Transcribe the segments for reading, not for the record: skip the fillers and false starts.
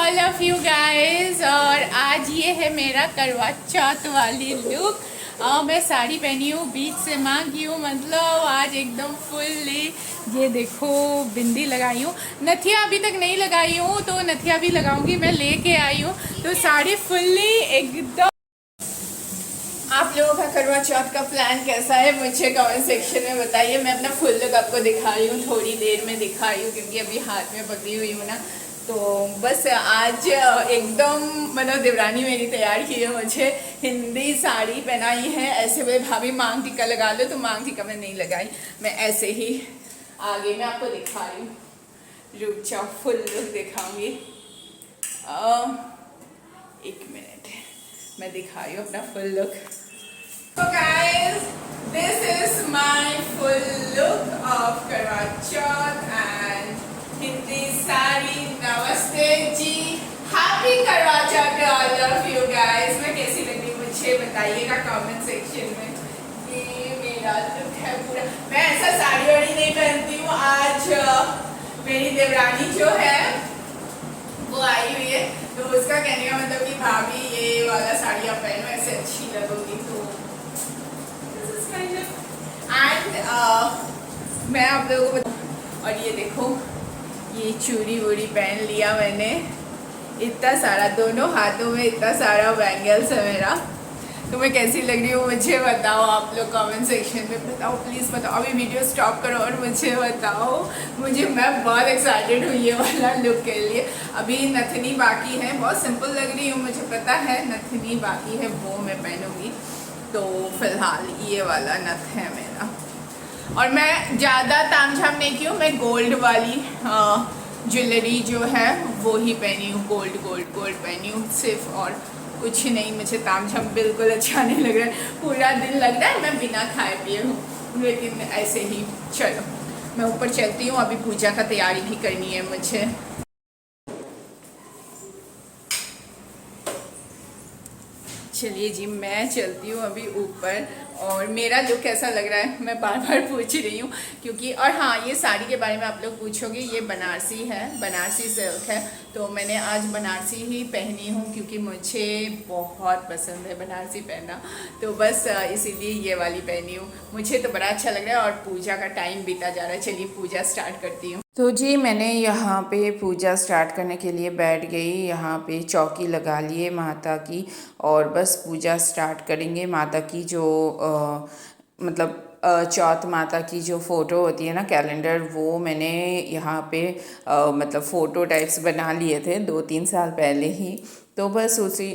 All of you guys. और आज ये है मेरा करवा चौथ वाली लुक। मैं साड़ी पहनी हूँ, बीच से मांगी हूँ, मतलब आज एकदम फुल्ली। ये देखो बिंदी लगाई हूँ, नथिया अभी तक नहीं लगाई हूँ तो नथिया भी लगाऊंगी। मैं लेके आई हूँ तो साड़ी फुल्ली एकदम। आप लोगों का करवा चौथ का प्लान कैसा है मुझे कमेंट सेक्शन में बताइए। मैं अपना फुल लुक आपको दिखाई हूँ, थोड़ी देर में दिखाई हूँ क्योंकि अभी हाथ में पकड़ी हुई हूँ ना। तो बस आज एकदम मतलब देवरानी मेरी तैयार की है, मुझे हिंदी साड़ी पहनाई है। ऐसे बोले भाभी मांग टीका लगा लो, तो मांग टीका मैं नहीं लगाई, मैं ऐसे ही आगे मैं आपको दिखा रही हूँ। रुक जाओ, फुल लुक दिखाऊंगी। एक मिनट, मैं दिखाई हूँ अपना full look. So guys, this is my full look of Karwa Chauth and Hindi sari. Namaste जी, Happy Karwa Chauth to all of you guys। मैं कैसी लगी मुझे बताइएगा कमेंट सेक्शन में। ये मेरा लुक है पूरा। मैं ऐसा साड़ी वाड़ी नहीं पहनती हूँ। आज मेरी देवरानी जो है वो आई हुई है, तो उसका कहने का मतलब कि भाभी ये वाला साड़ी आप पहनो, ऐसे अच्छी लगोगी। तो एंड मैं आप लोगों को और ये देखो, ये चूड़ी वूड़ी पहन लिया मैंने, इतना सारा, दोनों हाथों में इतना सारा बैंगल्स है मेरा। तो मैं कैसी लग रही हूँ मुझे बताओ आप लोग कमेंट सेक्शन में, बताओ प्लीज़ बताओ। अभी वीडियो स्टॉप करो और मुझे बताओ। मैं बहुत एक्साइटेड हूँ ये वाला लुक के लिए। अभी नथनी बाकी है, बहुत सिंपल लग रही हूँ मुझे पता है, नथनी बाकी है वो मैं पहनूंगी। तो फिलहाल ये वाला नथ है मेरा। और मैं ज़्यादा तामझाम नहीं की हूँ, मैं गोल्ड वाली ज्वेलरी जो है वो ही पहनी हूँ, गोल्ड पहनी हूँ सिर्फ, और कुछ नहीं। मुझे तामझाम बिल्कुल अच्छा नहीं लग रहा है, पूरा दिन लग रहा है मैं बिना खाए पिए हूँ, लेकिन ऐसे ही। चलो मैं ऊपर चलती हूँ, अभी पूजा का तैयारी भी करनी है मुझे। चलिए जी, मैं चलती हूँ अभी ऊपर। और मेरा लुक कैसा लग रहा है मैं बार बार पूछ रही हूँ क्योंकि, और हाँ, ये साड़ी के बारे में आप लोग पूछोगे, ये बनारसी है, बनारसी सिल्क है। तो मैंने आज बनारसी ही पहनी हूँ क्योंकि मुझे बहुत पसंद है बनारसी पहनना, तो बस इसीलिए ये वाली पहनी हूँ। मुझे तो बड़ा अच्छा लग रहा है और पूजा का टाइम बीता जा रहा है। चलिए पूजा स्टार्ट करती हूँ। तो जी मैंने यहाँ पे पूजा स्टार्ट करने के लिए बैठ गई, यहाँ पे चौकी लगा लिए माता की, और बस पूजा स्टार्ट करेंगे। माता की जो मतलब चौथ माता की जो फ़ोटो होती है ना, कैलेंडर, वो मैंने यहाँ पे मतलब फ़ोटो टाइप्स बना लिए थे 2-3 साल पहले ही। तो बस उसी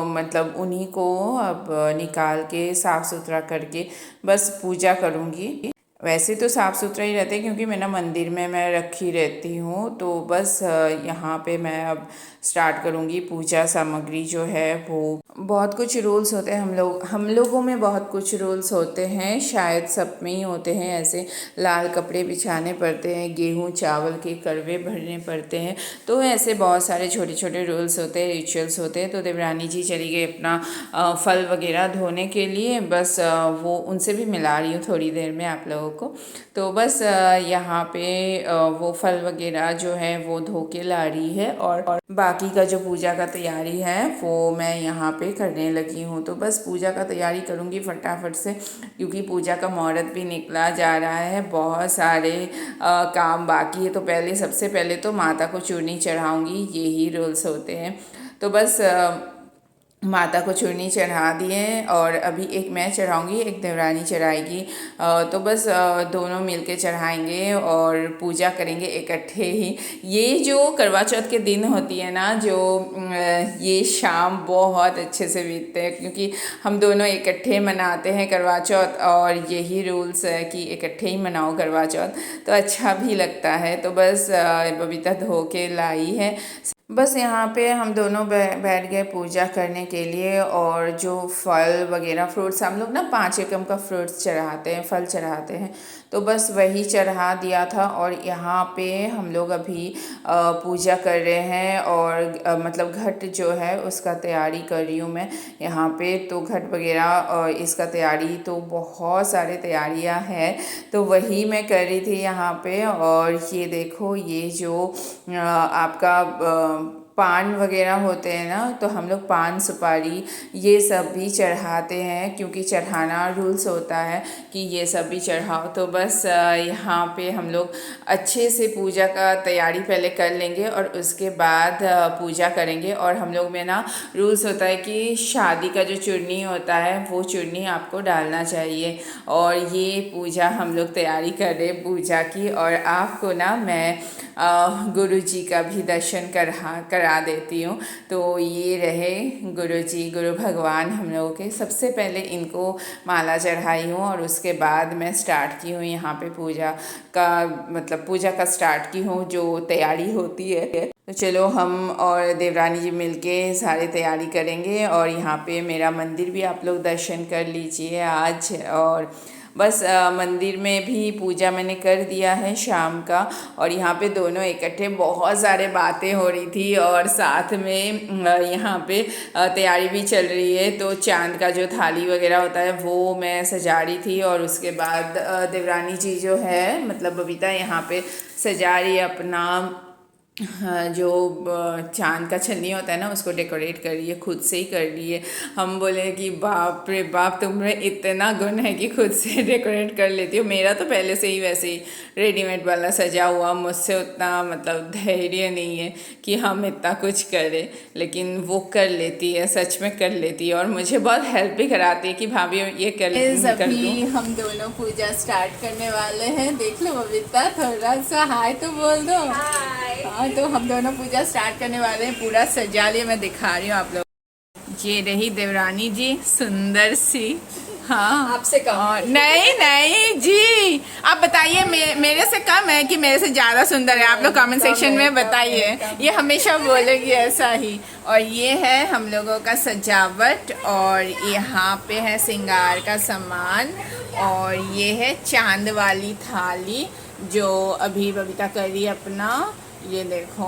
मतलब उन्हीं को अब निकाल के साफ़ सुथरा करके बस पूजा करूँगी। वैसे तो साफ़ सुथरा ही रहता है क्योंकि मैं ना मंदिर में मैं रखी रहती हूँ। तो बस यहाँ पे मैं अब स्टार्ट करूँगी। पूजा सामग्री जो है वो, बहुत कुछ रूल्स होते हैं, हम लोगों में बहुत कुछ रूल्स होते हैं, शायद सब में ही होते हैं। ऐसे लाल कपड़े बिछाने पड़ते हैं, गेहूँ चावल के करवे भरने पड़ते हैं, तो ऐसे बहुत सारे छोटे छोटे रूल्स होते हैं, रिचुअल्स होते हैं। तो देवरानी जी चली गई अपना फल वगैरह धोने के लिए, बस वो उनसे भी मिला रही हूँ थोड़ी देर में आप लोगों को। तो बस यहाँ पे वो फल वगैरह जो है वो धो के ला रही है, और बाकी का जो पूजा का तैयारी है वो मैं यहाँ पे करने लगी हूँ। तो बस पूजा का तैयारी करूँगी फटाफट से क्योंकि पूजा का मुहूर्त भी निकला जा रहा है, बहुत सारे काम बाकी है। तो पहले, सबसे पहले तो माता को चूरनी चढ़ाऊँगी, यही रूल्स होते हैं। तो बस माता को चूरनी चढ़ा दिए, और अभी एक मैं चढ़ाऊँगी, एक देवरानी चढ़ाएगी। तो बस दोनों मिलके चढ़ाएंगे और पूजा करेंगे इकट्ठे ही। ये जो करवा चौथ के दिन होती है ना, जो ये शाम बहुत अच्छे से बीतते हैं क्योंकि हम दोनों इकट्ठे मनाते हैं करवा चौथ, और यही रूल्स है कि इकट्ठे ही मनाओ करवा चौथ, तो अच्छा भी लगता है। तो बस बबीता धो के लाई है। बस यहाँ पे हम दोनों बैठ गए पूजा करने के लिए, और जो फल वगैरह फ्रूट्स, हम लोग ना 5 एकम का फ्रूट्स चढ़ाते हैं, फल चढ़ाते हैं, तो बस वही चढ़ा दिया था। और यहाँ पे हम लोग अभी पूजा कर रहे हैं, और मतलब घट जो है उसका तैयारी कर रही हूँ मैं यहाँ पे। तो घट वगैरह इसका तैयारी, तो बहुत सारे तैयारियाँ हैं, तो वही मैं कर रही थी यहाँ पे। और ये देखो, ये जो आपका पान वगैरह होते हैं ना, तो हम लोग पान सुपारी ये सब भी चढ़ाते हैं, क्योंकि चढ़ाना रूल्स होता है कि ये सब भी चढ़ाओ। तो बस यहाँ पे हम लोग अच्छे से पूजा का तैयारी पहले कर लेंगे और उसके बाद पूजा करेंगे। और हम लोग में ना रूल्स होता है कि शादी का जो चुन्नी होता है वो चुन्नी आपको डालना चाहिए। और ये पूजा हम लोग तैयारी कर रहे पूजा की, और आपको ना मैं गुरु जी का भी दर्शन करा देती हूँ। तो ये रहे गुरु जी, गुरु भगवान हम लोगों के। सबसे पहले इनको माला चढ़ाई हूँ और उसके बाद मैं स्टार्ट की हूँ यहाँ पे पूजा का, मतलब पूजा का स्टार्ट की हूँ जो तैयारी होती है। तो चलो हम और देवरानी जी मिलके सारी तैयारी करेंगे। और यहाँ पे मेरा मंदिर भी आप लोग दर्शन कर लीजिए आज। और बस मंदिर में भी पूजा मैंने कर दिया है शाम का, और यहाँ पे दोनों इकट्ठे बहुत सारे बातें हो रही थी और साथ में यहाँ पे तैयारी भी चल रही है। तो चांद का जो थाली वगैरह होता है वो मैं सजा रही थी, और उसके बाद देवरानी जी जो है मतलब बबीता यहाँ पे सजा रही है अपना जो चांद का छन्नी होता है ना उसको डेकोरेट कर रही है, खुद से ही कर रही है। हम बोले कि बाप रे बाप, तुम्हें इतना गुण है कि खुद से डेकोरेट कर लेती हो। मेरा तो पहले से ही वैसे ही रेडीमेड वाला सजा हुआ, मुझसे उतना मतलब धैर्य नहीं है कि हम इतना कुछ करें, लेकिन वो कर लेती है, सच में कर लेती है। और मुझे बहुत हेल्प भी कराती है कि भाभी ये कर अभी हम दोनों पूजा स्टार्ट करने वाले हैं। देख लो बबीता, थोड़ा सा हाय तो बोल दो। हाँ, तो हम दोनों पूजा स्टार्ट करने वाले हैं। पूरा सजा लिया, मैं दिखा रही हूँ आप लोग। ये रही देवरानी जी सुंदर सी। हाँ, आपसे कम? नहीं नहीं जी, आप बताइए मेरे से कम है कि मेरे से ज़्यादा सुंदर है? आप लोग कमेंट सेक्शन में बताइए, ये हमेशा बोलेगी ऐसा ही। और ये है हम लोगों का सजावट, और यहाँ पे है श्रृंगार का सामान, और ये है चांद वाली थाली जो अभी बबीता कर रही है अपना। ये देखो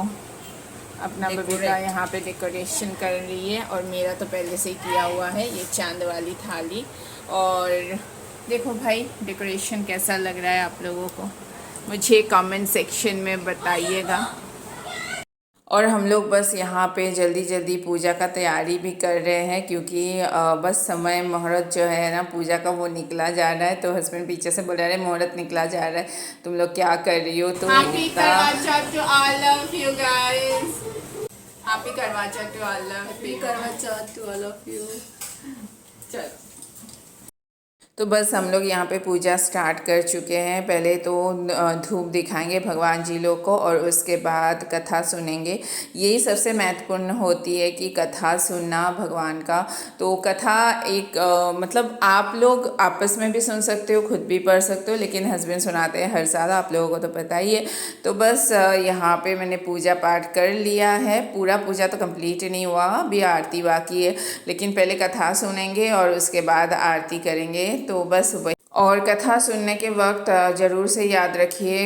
अपना बबीता यहाँ पे डेकोरेशन कर रही है, और मेरा तो पहले से ही किया हुआ है ये चांद वाली थाली। और देखो भाई डेकोरेशन कैसा लग रहा है आप लोगों को, मुझे कमेंट सेक्शन में बताइएगा। और हम लोग बस यहाँ पे जल्दी जल्दी पूजा का तैयारी भी कर रहे हैं, क्योंकि बस समय मुहूर्त जो है ना पूजा का वो निकला जा रहा है। तो हस्बैंड पीछे से बोल रहे हैं मुहूर्त निकला जा रहा है, तुम लोग क्या कर रही हो? तो happy Karva Chauth to all of you guys, happy Karva Chauth to all of you, Karva Chauth to all of you. चलो तो बस हम लोग यहाँ पे पूजा स्टार्ट कर चुके हैं। पहले तो धूप दिखाएंगे भगवान जी लोग को, और उसके बाद कथा सुनेंगे। यही सबसे महत्वपूर्ण होती है कि कथा सुनना भगवान का। तो कथा एक मतलब आप लोग आपस में भी सुन सकते हो, खुद भी पढ़ सकते हो, लेकिन हस्बैंड सुनाते हैं हर साल, आप लोगों को तो पता ही है। तो बस यहाँ पे मैंने पूजा पाठ कर लिया है। पूरा पूजा तो कंप्लीट नहीं हुआ, अभी आरती बाकी है, लेकिन पहले कथा सुनेंगे और उसके बाद आरती करेंगे। तो बस वही। और कथा सुनने के वक्त ज़रूर से याद रखिए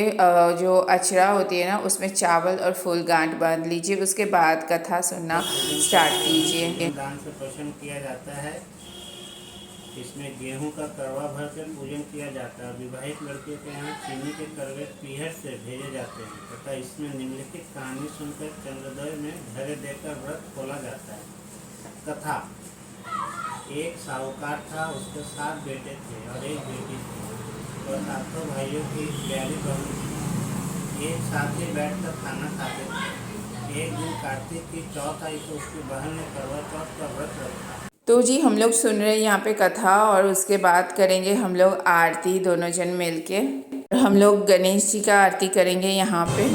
जो अचरा होती है ना उसमें चावल और फूल गांठ बांध लीजिए, उसके बाद कथा सुनना स्टार्ट कीजिए। दान से प्रसन्न किया जाता है। इसमें गेहूं का करवा भरकर पूजन किया जाता है। विवाहित लड़कियों के यहाँ चीनी के करवे पीहर से भेजे जाते हैं तथा इसमें निम्नलिखित कहानी सुनकर चंद्रोदय में धैर्य देकर व्रत खोला जाता है। कथा। एक साहूकार था, उसके 7 बेटे थे और 1 बेटी थी, और 7 भाइयों की प्यारी बहू थी। एक साथ ही बैठकर खाना खाते थे। एक दिन कार्तिक की चौथ आई तो उसकी बहन ने करवा चौथ का व्रत रखा। तो जी हम लोग सुन रहे हैं यहाँ पे कथा, और उसके बाद करेंगे हम लोग आरती दोनों जन मिल के। हम लोग गणेश जी का आरती करेंगे यहाँ पे।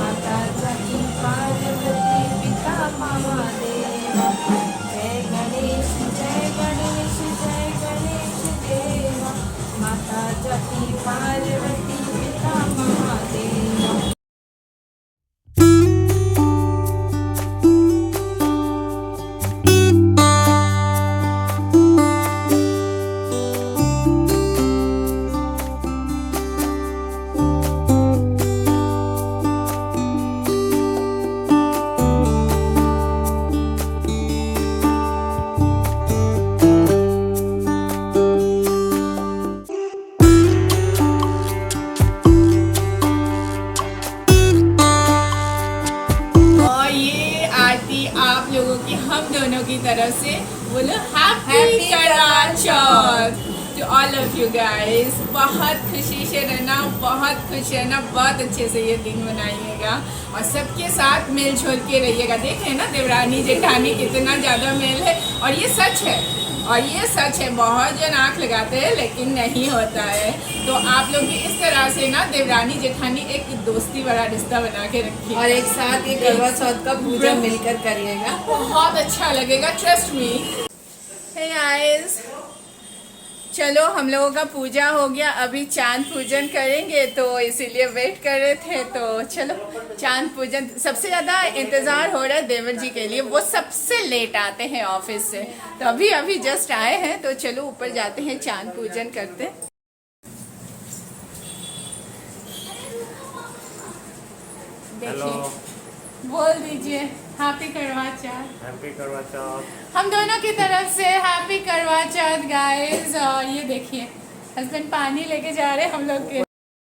लोग की तरफ से बोलो happy Karva Chauth to all of you guys. बहुत खुशी से रहना, बहुत खुश रहना, बहुत अच्छे से ये दिन मनाइएगा और सबके साथ मिल जुल के रहिएगा। देखें ना देवरानी जेठानी कितना ज़्यादा मेल है, और ये सच है, और ये सच है। बहुत जन आँख लगाते हैं लेकिन नहीं होता है। तो आप लोग भी इस तरह से ना देवरानी जेठानी एक दोस्ती वाला रिश्ता बना के रखिए और एक साथ ये करवा चौथ का पूजा मिलकर करिएगा, बहुत अच्छा लगेगा, ट्रस्ट मी। हे गाइस, चलो हम लोगों का पूजा हो गया, अभी चांद पूजन करेंगे तो इसीलिए वेट कर रहे थे। तो चलो चांद पूजन, सबसे ज़्यादा इंतज़ार हो रहा है देवर जी के लिए, वो सबसे लेट आते हैं ऑफिस से, तो अभी अभी जस्ट आए हैं। तो चलो ऊपर जाते हैं, चांद पूजन करते। हेलो, देखिए, बोल दीजिए हैप्पी करवा चौथ। हैप्पी करवा चौथ। हम दोनों की तरफ से हैप्पी करवा चौथ गाइस। और ये देखिए हस्बैंड पानी लेके जा रहे हैं हम लोग के।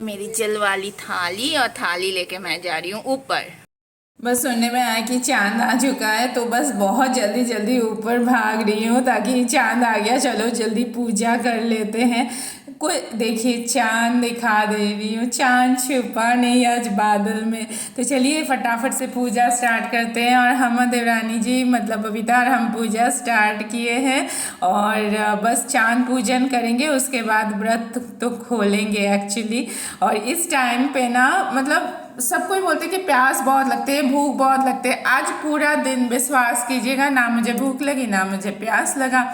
मेरी जल वाली थाली, और थाली लेके मैं जा रही हूँ ऊपर। बस सुनने में आया कि चांद आ चुका है, तो बस बहुत जल्दी जल्दी ऊपर भाग रही हूँ ताकि चांद आ गया, चलो जल्दी पूजा कर लेते हैं। कोई देखिए चांद दिखा दे रही हूँ, चांद छुपा नहीं आज बादल में। तो चलिए फटाफट से पूजा स्टार्ट करते हैं। और हम देवरानी जी मतलब बबीता और हम पूजा स्टार्ट किए हैं, और बस चांद पूजन करेंगे, उसके बाद व्रत तो खोलेंगे एक्चुअली। और इस टाइम पे ना मतलब सब कोई बोलते हैं कि प्यास बहुत लगती है, भूख बहुत लगती है। आज पूरा दिन विश्वास कीजिएगा, ना मुझे भूख लगी ना मुझे प्यास लगा,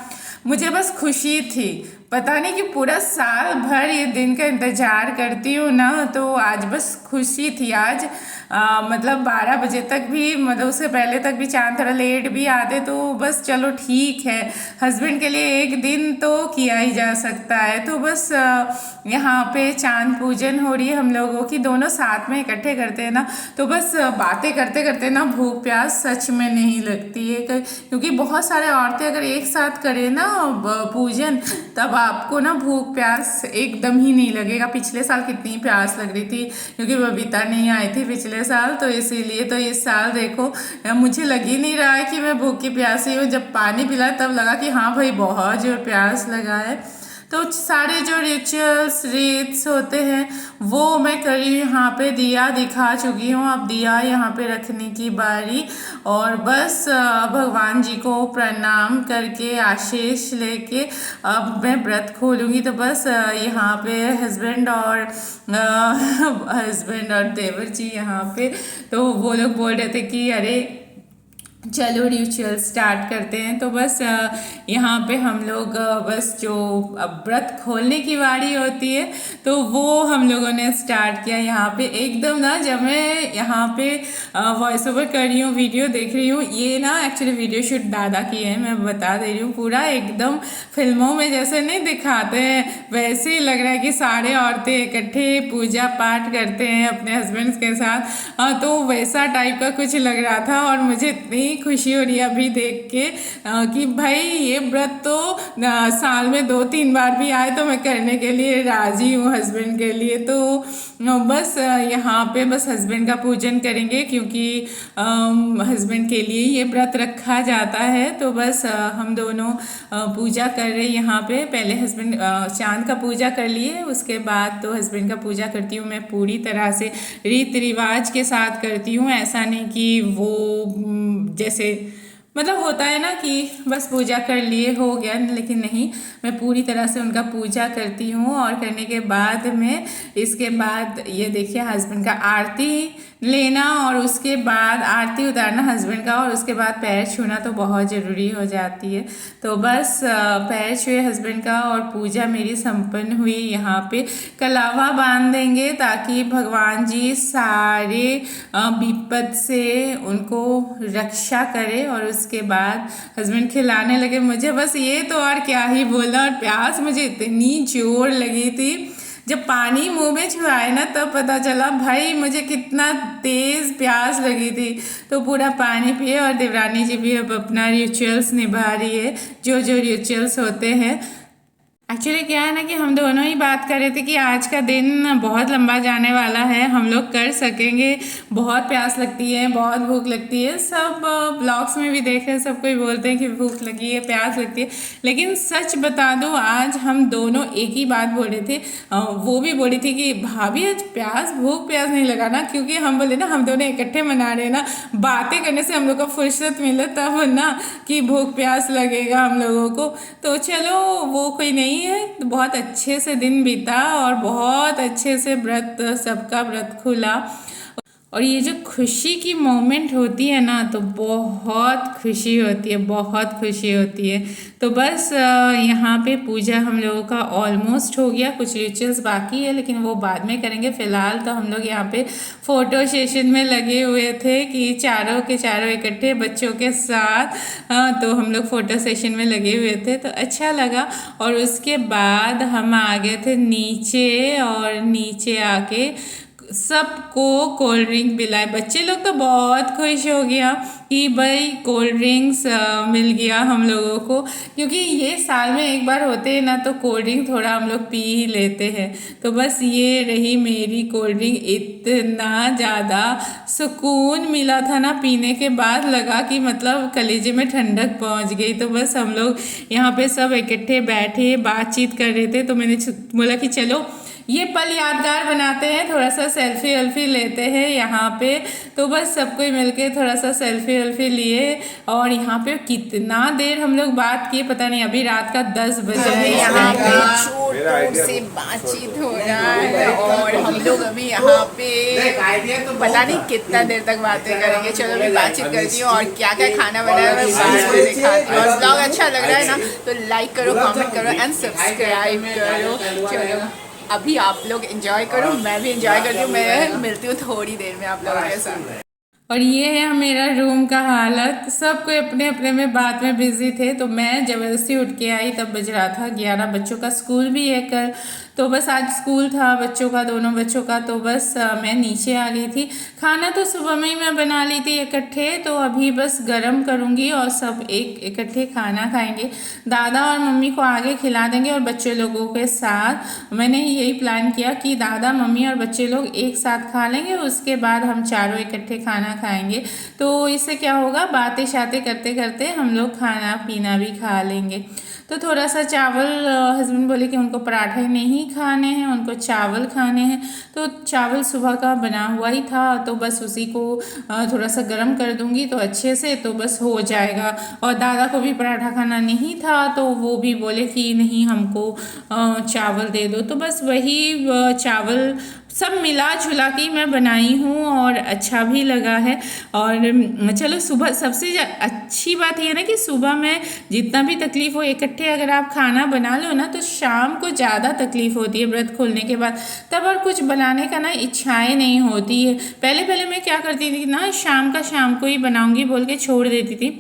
मुझे बस खुशी थी। पता नहीं कि पूरा साल भर ये दिन का इंतज़ार करती हूँ ना, तो आज बस खुशी थी। आज मतलब 12 बजे तक भी, मतलब उससे पहले तक भी चांद थोड़ा लेट भी आते तो बस चलो ठीक है, हस्बैंड के लिए एक दिन तो किया ही जा सकता है। तो बस यहाँ पे चांद पूजन हो रही है हम लोगों की, दोनों साथ में इकट्ठे करते हैं ना, तो बस बातें करते करते ना भूख प्यास सच में नहीं लगती है। क्योंकि बहुत सारे औरतें अगर एक साथ करें ना पूजन, तब आपको ना भूख प्यास एकदम ही नहीं लगेगा। पिछले साल कितनी प्यास लग रही थी क्योंकि बबीता नहीं आई थी पिछले साल, तो इसीलिए तो इस साल देखो मुझे लग ही नहीं रहा है कि मैं भूखी प्यासी हूँ। जब पानी पिला तब लगा कि हाँ भाई बहुत जोर प्यास लगा है। तो सारे जो रिचुअल्स रीत्स होते हैं वो मैं करी यहाँ पे दिया दिखा चुकी हूँ। अब दिया यहाँ पे रखने की बारी, और बस भगवान जी को प्रणाम करके आशीष लेके अब मैं व्रत खोलूँगी। तो बस यहाँ पे हस्बैंड और देवर जी यहाँ पे, तो वो लोग बोल रहे थे कि अरे चलो रिचुअल स्टार्ट करते हैं। तो बस यहाँ पे हम लोग बस जो व्रत खोलने की बारी होती है तो वो हम लोगों ने स्टार्ट किया। यहाँ पे एकदम ना, जब मैं यहाँ पे वॉइस ओवर कर रही हूँ, वीडियो देख रही हूँ, ये ना एक्चुअली वीडियो शूट दादा की है, मैं बता दे रही हूँ। पूरा एकदम फिल्मों में जैसे नहीं दिखाते हैं वैसे ही लग रहा है कि सारे औरतें इकट्ठे पूजा पाठ करते हैं अपने हस्बैंड्स के साथ। तो वैसा टाइप का कुछ लग रहा था, और मुझे इतनी खुशी हो रही है अभी देख के कि भाई ये व्रत तो साल में 2-3 बार भी आए तो मैं करने के लिए राजी हूँ हस्बैंड के लिए। तो बस यहाँ पे बस हस्बैंड का पूजन करेंगे क्योंकि हस्बैंड के लिए ये व्रत रखा जाता है। तो बस हम दोनों पूजा कर रहे हैं यहाँ पे। पहले हस्बैंड चांद का पूजा कर लिए, उसके बाद तो हस्बैंड का पूजा करती हूँ मैं पूरी तरह से रीति रिवाज के साथ करती हूँ। ऐसा नहीं कि वो जैसे मतलब होता है ना कि बस पूजा कर लिए हो गया, लेकिन नहीं, मैं पूरी तरह से उनका पूजा करती हूँ। और करने के बाद में इसके बाद ये देखिए हस्बैंड का आरती लेना, और उसके बाद आरती उतारना हस्बैंड का, और उसके बाद पैर छूना तो बहुत ज़रूरी हो जाती है। तो बस पैर छुए हस्बैंड का और पूजा मेरी संपन्न हुई। यहाँ पे कलावा बांध देंगे ताकि भगवान जी सारे विपद से उनको रक्षा करे। और उसके बाद हस्बैंड खिलाने लगे मुझे, बस ये तो और क्या ही बोला। और प्यास मुझे इतनी जोर लगी थी, जब पानी मुंह में छुआए ना तब पता चला भाई मुझे कितना तेज़ प्यास लगी थी। तो पूरा पानी पिए, और देवरानी जी भी अब अपना रिचुअल्स निभा रही है, जो जो रिचुअल्स होते हैं। एक्चुअली क्या है ना कि हम दोनों ही बात कर रहे थे कि आज का दिन बहुत लंबा जाने वाला है, हम लोग कर सकेंगे। बहुत प्यास लगती है, बहुत भूख लगती है, सब ब्लॉग्स में भी देख रहे हैं, सब कोई बोलते हैं कि भूख लगी है, प्यास लगती है। लेकिन सच बता दूं, आज हम दोनों एक ही बात बोल रहे थे। वो भी बोली थी कि भाभी आज भूख प्यास नहीं लगा ना, क्योंकि हम बोले ना हम दोनों इकट्ठे मना रहे हैं ना, बातें करने से हम लोग को फुर्सत मिले तब ना कि भूख प्यास लगेगा हम लोगों को। तो चलो वो कोई नहीं है, तो बहुत अच्छे से दिन बीता और बहुत अच्छे से व्रत, सबका व्रत खुला। और ये जो खुशी की मोमेंट होती है ना, तो बहुत खुशी होती है, बहुत खुशी होती है। तो बस यहाँ पे पूजा हम लोगों का ऑलमोस्ट हो गया, कुछ रिचुअल्स बाकी है लेकिन वो बाद में करेंगे। फ़िलहाल तो हम लोग यहाँ पे फ़ोटो सेशन में लगे हुए थे कि चारों के चारों इकट्ठे बच्चों के साथ। तो हम लोग फ़ोटो सेशन में लगे हुए थे, तो अच्छा लगा। और उसके बाद हम आ गए थे नीचे, और नीचे आके सबको कोल्ड ड्रिंक पिलाए। बच्चे लोग तो बहुत खुश हो गया कि भाई कोल्ड ड्रिंक्स मिल गया हम लोगों को, क्योंकि ये साल में एक बार होते हैं ना, तो कोल्ड ड्रिंक थोड़ा हम लोग पी ही लेते हैं। तो बस ये रही मेरी कोल्ड ड्रिंक। इतना ज़्यादा सुकून मिला था ना पीने के बाद, लगा कि मतलब कलेजे में ठंडक पहुंच गई। तो बस हम लोग यहाँ पे सब इकट्ठे बैठे बातचीत कर रहे थे, तो मैंने बोला कि चलो ये पल यादगार बनाते हैं, थोड़ा सा सेल्फी वेल्फी लेते हैं यहाँ पे। तो बस सब कोई मिलके थोड़ा सा सेल्फी वेल्फी लिए, और यहाँ पे कितना देर हम लोग बात किए पता नहीं। अभी रात का 10 बजे है, यहाँ पे चोट से बातचीत हो रहा है, और हम लोग अभी यहाँ पे पता नहीं कितना देर तक बातें करेंगे। चलो मैं बातचीत करती हूँ, और क्या क्या खाना बनाया मैं बाद में दिखाती हूँ। और ब्लॉग अच्छा लग रहा है ना, तो लाइक करो, कमेंट करो एंड सब्सक्राइब करो। चलो अभी आप लोग एंजॉय करो, मैं भी एंजॉय करती हूँ। मैं मिलती हूँ थोड़ी देर में आप लोगों के साथ। और ये है मेरा रूम का हालत। सब कोई अपने अपने में बात में बिजी थे, तो मैं ज़बरदस्ती उठ के आई, तब बज रहा था 11। बच्चों का स्कूल भी है कल, तो बस आज स्कूल था बच्चों का, दोनों बच्चों का। तो बस मैं नीचे आ गई थी। खाना तो सुबह में ही मैं बना ली थी इकट्ठे, तो अभी बस गरम करूँगी और सब एक इकट्ठे खाना खाएंगे। दादा और मम्मी को आगे खिला देंगे, और बच्चे लोगों के साथ मैंने यही प्लान किया कि दादा मम्मी और बच्चे लोग एक साथ खा लेंगे, उसके बाद हम चारों इकट्ठे खाना खाएंगे। तो इससे क्या होगा, बातें शातें करते करते हम लोग खाना पीना भी खा लेंगे। तो थोड़ा सा चावल, हस्बैंड बोले कि उनको पराठे नहीं खाने हैं, उनको चावल खाने हैं। तो चावल सुबह का बना हुआ ही था, तो बस उसी को थोड़ा सा गर्म कर दूंगी तो अच्छे से, तो बस हो जाएगा। और दादा को भी पराठा खाना नहीं था, तो वो भी बोले कि नहीं हमको चावल दे दो। तो बस वही चावल सब मिला जुला के मैं बनाई हूँ, और अच्छा भी लगा है। और चलो सुबह सबसे अच्छी बात ये है ना कि सुबह में जितना भी तकलीफ़ हो, इकट्ठे अगर आप खाना बना लो ना, तो शाम को ज़्यादा तकलीफ़ होती है व्रत खोलने के बाद। तब और कुछ बनाने का ना इच्छाएं नहीं होती है। पहले मैं क्या करती थी ना, शाम को ही बनाऊंगी बोल के छोड़ देती थी।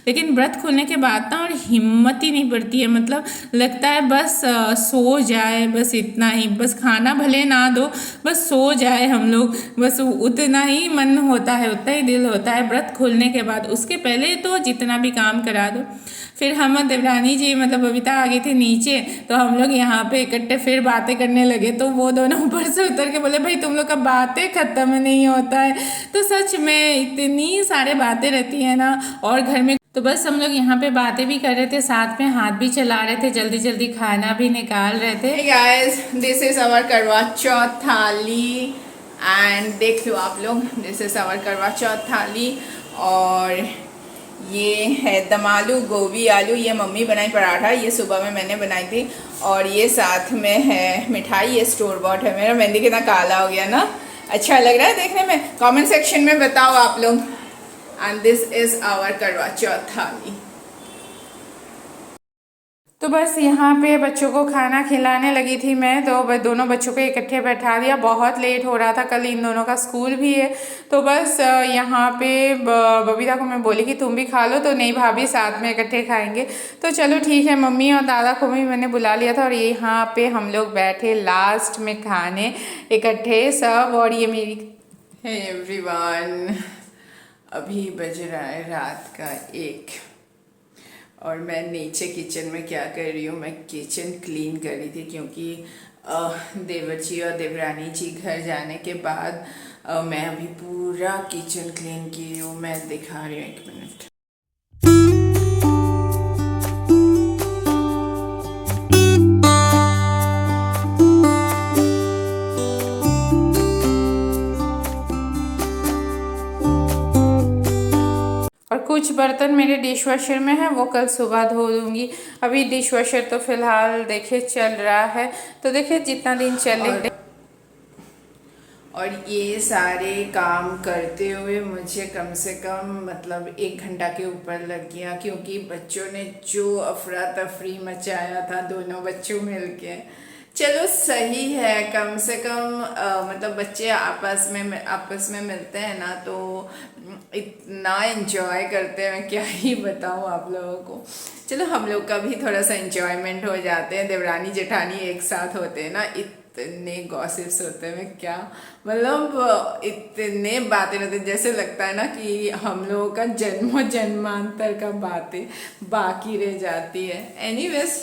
लेकिन व्रत खोलने के बाद ना और हिम्मत ही नहीं पड़ती है, मतलब लगता है बस सो जाए, बस इतना ही, बस खाना भले ना दो, बस सो जाए हम लोग, बस उतना ही मन होता है, उतना ही दिल होता है व्रत खोलने के बाद। उसके पहले तो जितना भी काम करा दो। फिर हम देवरानी जी मतलब बबीता आ गई थी नीचे, तो हम लोग यहाँ पे इकट्ठे फिर बातें करने लगे। तो वो दोनों ऊपर से उतर के बोले भाई तुम लोग का बातें ख़त्म नहीं होता है। तो सच में इतनी सारे बातें रहती है ना, और घर में तो बस हम लोग यहाँ पे बातें भी कर रहे थे, साथ में हाथ भी चला रहे थे, जल्दी जल्दी खाना भी निकाल रहे थे। Hey guys, this is our करवा चौथ थाली, एंड देख लो आप लोग, दिस इज our करवा चौथ थाली। और ये है दम आलू, गोभी आलू, ये मम्मी बनाई पराठा, ये सुबह में मैंने बनाई थी। और ये साथ में है मिठाई, ये स्टोर बॉट है। मेरा मेहंदी कितना काला हो गया ना, अच्छा लग रहा है देखने में? कमेंट सेक्शन में बताओ आप लोग। एंड दिस इज आवर करवा चौथ थाली। तो बस यहाँ पे बच्चों को खाना खिलाने लगी थी मैं, तो दोनों बच्चों को इकट्ठे बैठा दिया। बहुत लेट हो रहा था, कल इन दोनों का स्कूल भी है। तो बस यहाँ पे बबीता को मैं बोली कि तुम भी खा लो, तो नहीं भाभी साथ में इकट्ठे खाएंगे। तो चलो ठीक है, मम्मी और दादा को भी मैंने बुला लिया था, और यहाँ पे हम लोग बैठे लास्ट में खाने इकट्ठे सब। और ये मेरी हे एवरीवन, अभी बज रहा है रात का 1, और मैं नीचे किचन में क्या कर रही हूँ, मैं किचन क्लीन कर रही थी क्योंकि देवर जी और देवरानी जी घर जाने के बाद मैं अभी पूरा किचन क्लीन की हूँ। मैं दिखा रही हूँ, 1 मिनट। और कुछ बर्तन मेरे डिश वॉशर में है, वो कल सुबह धो दूँगी। अभी डिश वॉशर तो फ़िलहाल देखिए चल रहा है, तो देखिए जितना दिन चले। और ये सारे काम करते हुए मुझे कम से कम मतलब 1 घंटा के ऊपर लग गया, क्योंकि बच्चों ने जो अफरा तफरी मचाया था, दोनों बच्चों मिलके। चलो सही है, कम से कम मतलब बच्चे आपस में मिलते हैं ना, तो इतना एंजॉय करते हैं, मैं क्या ही बताऊँ आप लोगों को। चलो हम लोग का भी थोड़ा सा एंजॉयमेंट हो जाते हैं। देवरानी जेठानी एक साथ होते हैं ना, इतने गॉसिप्स होते हैं, क्या मतलब इतने बातें रहते, जैसे लगता है ना कि हम लोगों का जन्मांतर का बातें बाकी रह जाती है। एनीवेज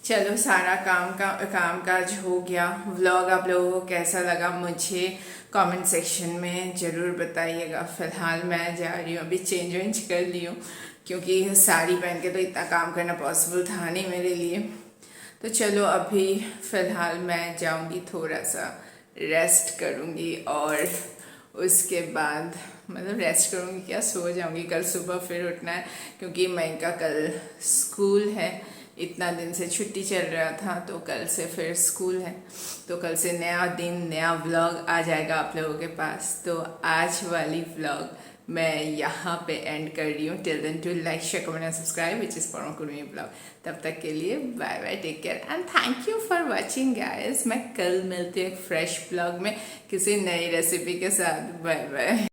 चलो सारा कामकाज हो गया। व्लॉग आप लोगों को कैसा लगा मुझे कमेंट सेक्शन में ज़रूर बताइएगा। फ़िलहाल मैं जा रही हूँ, अभी चेंज कर ली हूँ क्योंकि साड़ी पहन के तो इतना काम करना पॉसिबल था नहीं मेरे लिए। तो चलो अभी फ़िलहाल मैं जाऊँगी, थोड़ा सा रेस्ट करूँगी और उसके बाद मतलब रेस्ट करूँगी क्या, सो जाऊँगी। कल सुबह फिर उठना है क्योंकि मैं का कल स्कूल है। इतना दिन से छुट्टी चल रहा था तो कल से फिर स्कूल है, तो कल से नया दिन नया व्लॉग आ जाएगा आप लोगों के पास। तो आज वाली व्लॉग मैं यहाँ पे एंड कर रही हूँ। Till then to like share comment and subscribe which is for Kurmi blog. तब तक के लिए bye bye, take care and thank you for watching guys. मैं कल मिलती हूँ एक फ्रेश ब्लॉग में किसी नई रेसिपी के साथ। Bye bye.